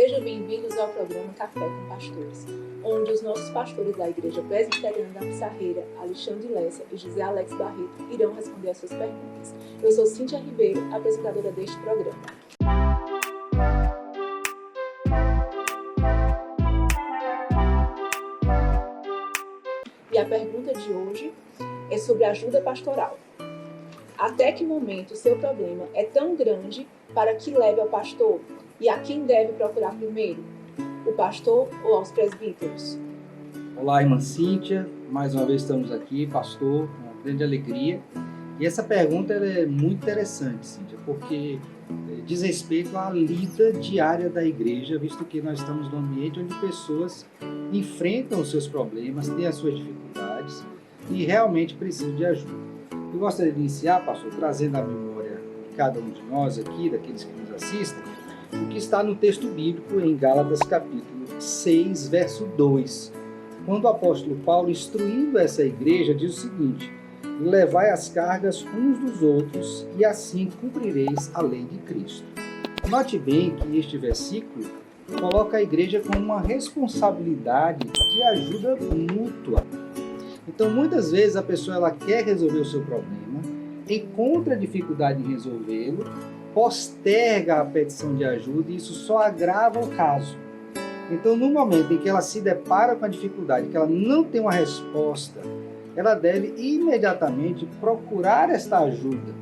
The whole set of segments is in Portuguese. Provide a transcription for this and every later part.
Sejam bem-vindos ao programa Café com Pastores, onde os nossos pastores da Igreja Presbiteriana da Pissarreira, Alexandre Lessa e José Alex Barreto, irão responder às suas perguntas. Eu sou Cíntia Ribeiro, apresentadora deste programa. E a pergunta de hoje é sobre ajuda pastoral. Até que momento o seu problema é tão grande para que leve ao pastor? E a quem deve procurar primeiro? O pastor ou aos presbíteros? Olá, irmã Cíntia. Mais uma vez estamos aqui, pastor, uma grande alegria. E essa pergunta é muito interessante, Cíntia, porque diz respeito à lida diária da igreja, visto que nós estamos num ambiente onde pessoas enfrentam os seus problemas, têm as suas dificuldades e realmente precisam de ajuda. Eu gostaria de iniciar, pastor, trazendo à memória de cada um de nós aqui, daqueles que nos assistem, o que está no texto bíblico em Gálatas capítulo 6, verso 2, quando o apóstolo Paulo, instruindo essa igreja, diz o seguinte: levai as cargas uns dos outros e assim cumprireis a lei de Cristo. Note bem que este versículo coloca a igreja com uma responsabilidade de ajuda mútua. Então, muitas vezes a pessoa ela quer resolver o seu problema, encontra dificuldade em resolvê-lo, posterga a petição de ajuda e isso só agrava o caso. Então, no momento em que ela se depara com a dificuldade, que ela não tem uma resposta, ela deve imediatamente procurar esta ajuda.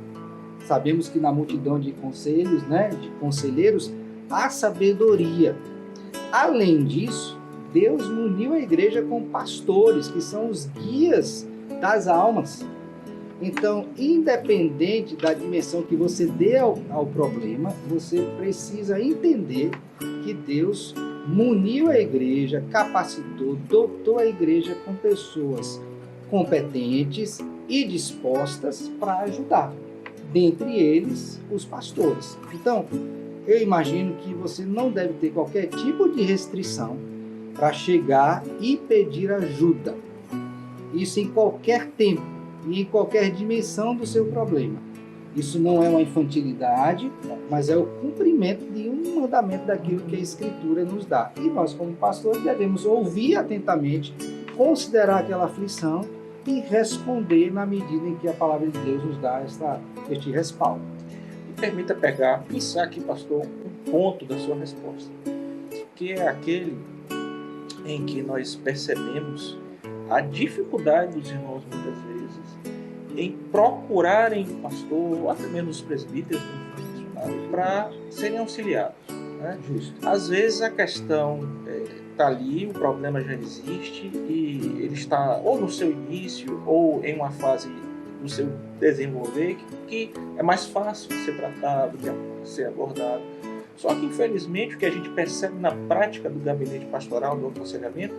Sabemos que na multidão de conselhos, de conselheiros, há sabedoria. Além disso, Deus uniu a igreja com pastores, que são os guias das almas. Então, independente da dimensão que você dê ao problema, você precisa entender que Deus muniu a igreja, capacitou, dotou a igreja com pessoas competentes e dispostas para ajudar. Dentre eles, os pastores. Então, eu imagino que você não deve ter qualquer tipo de restrição para chegar e pedir ajuda. Isso em qualquer tempo e em qualquer dimensão do seu problema. Isso não é uma infantilidade, mas é o cumprimento de um mandamento daquilo que a Escritura nos dá. E nós, como pastores, devemos ouvir atentamente, considerar aquela aflição e responder na medida em que a palavra de Deus nos dá este respaldo. Me permita pensar aqui, pastor, um ponto da sua resposta, que é aquele em que nós percebemos a dificuldade dos irmãos, muitas vezes, em procurarem o pastor, ou até mesmo os presbíteros, para serem auxiliados. Né? Justo. Às vezes a questão está ali, o problema já existe, e ele está ou no seu início, ou em uma fase do seu desenvolver, que é mais fácil de ser tratado, de ser abordado. Só que, infelizmente, o que a gente percebe na prática do gabinete pastoral, do aconselhamento,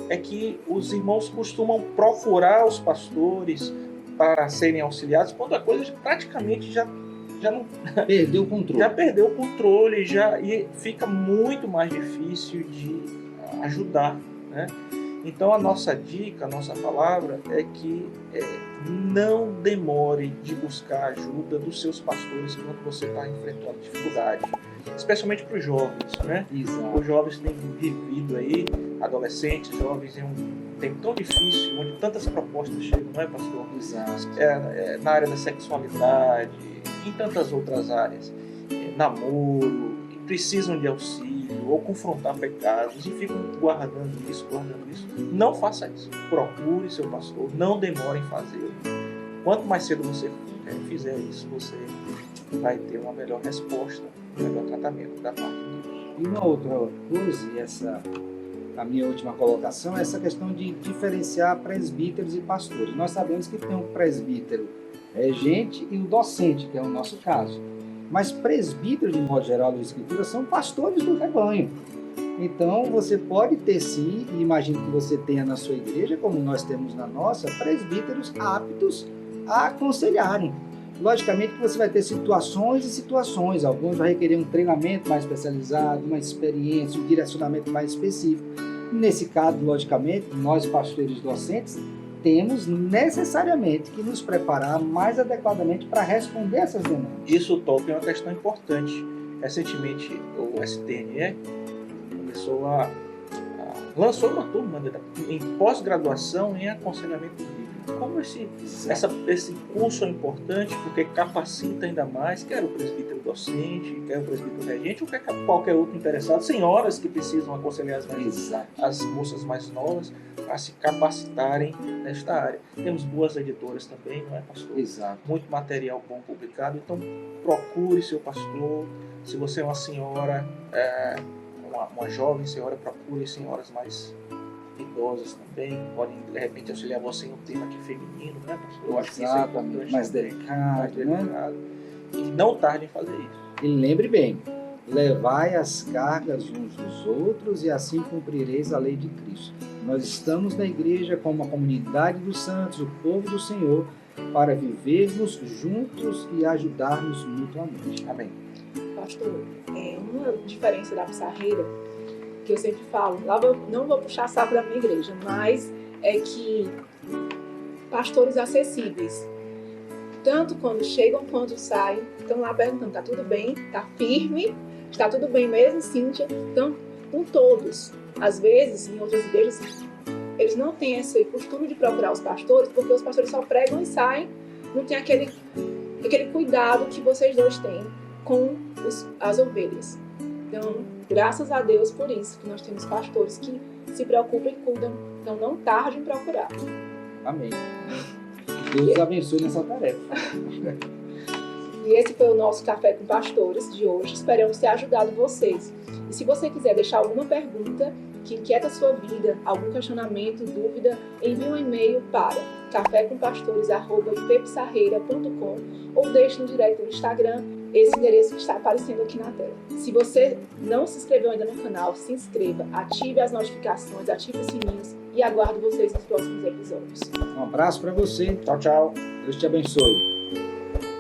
é que os irmãos costumam procurar os pastores para serem auxiliados quando a coisa praticamente já não perdeu o controle. Já perdeu o controle, e fica muito mais difícil de ajudar, né? Então, a nossa dica, a nossa palavra é que não demore de buscar ajuda dos seus pastores quando você está enfrentando dificuldade, especialmente para os jovens, né? Exato. Os jovens têm vivido aí, adolescentes, jovens, em um tempo tão difícil, onde tantas propostas chegam, não é, pastor? Exato. Na área da sexualidade, em tantas outras áreas, namoro, precisam de auxílio, ou confrontar pecados e ficam guardando isso. Não faça isso. Procure seu pastor, não demore em fazê-lo. Quanto mais cedo você fizer isso, você vai ter uma melhor resposta, um melhor tratamento da parte de Deus. E uma outra coisa, e a minha última colocação, é essa questão de diferenciar presbíteros e pastores. Nós sabemos que tem um presbítero regente e o docente, que é o nosso caso. Mas presbíteros, de modo geral, das Escrituras, são pastores do rebanho. Então, você pode ter sim, e imagino que você tenha na sua igreja, como nós temos na nossa, presbíteros aptos a aconselharem. Logicamente que você vai ter situações e situações. Alguns vão requerer um treinamento mais especializado, uma experiência, um direcionamento mais específico. Nesse caso, logicamente, nós pastores docentes temos necessariamente que nos preparar mais adequadamente para responder essas demandas. Isso toca em uma questão importante. Recentemente, o STNE pessoa lançou uma turma em pós-graduação em aconselhamento bíblico. Como esse curso é importante, porque capacita ainda mais, quer o presbítero docente, quer o presbítero regente, ou quer qualquer outro interessado, senhoras que precisam aconselhar as moças mais novas, a se capacitarem nesta área. Temos boas editoras também, não é, pastor? Exato. Muito material bom publicado, então procure seu pastor. Se você é uma senhora, uma jovem senhora, procure senhoras mais idosas também, podem de repente auxiliar você em um tema aqui feminino, né, pastor? Eu acho que isso é importante, mais também, delicado, né? E não tarde em fazer isso. E lembre bem, levai as cargas uns dos outros e assim cumprireis a lei de Cristo. Nós estamos na igreja como a comunidade dos santos, o povo do Senhor, para vivermos juntos e ajudarmos mutuamente. Amém. Pastor, uma diferença da Pissarreira, que eu sempre falo, lá eu não vou puxar saco da minha igreja, mas é que pastores acessíveis, tanto quando chegam quanto saem, estão lá perguntando, tá tudo bem? Tá firme? Está tudo bem mesmo, Cíntia? Então, com todos. Às vezes, em outras igrejas, eles não têm esse costume de procurar os pastores, porque os pastores só pregam e saem, não tem aquele cuidado que vocês dois têm com as ovelhas. Então, graças a Deus por isso, que nós temos pastores que se preocupam e cuidam. Então, não tarde em procurar. Amém. Deus os abençoe nessa tarefa. E esse foi o nosso Café com Pastores de hoje. Esperamos ter ajudado vocês. E se você quiser deixar alguma pergunta que inquieta a sua vida, algum questionamento, dúvida, envie um e-mail para cafécompastores@ipepsarreira.com ou deixe no direct do Instagram esse endereço que está aparecendo aqui na tela. Se você não se inscreveu ainda no canal, se inscreva, ative as notificações, ative os sininhos e aguardo vocês nos próximos episódios. Um abraço para você. Tchau, tchau. Deus te abençoe.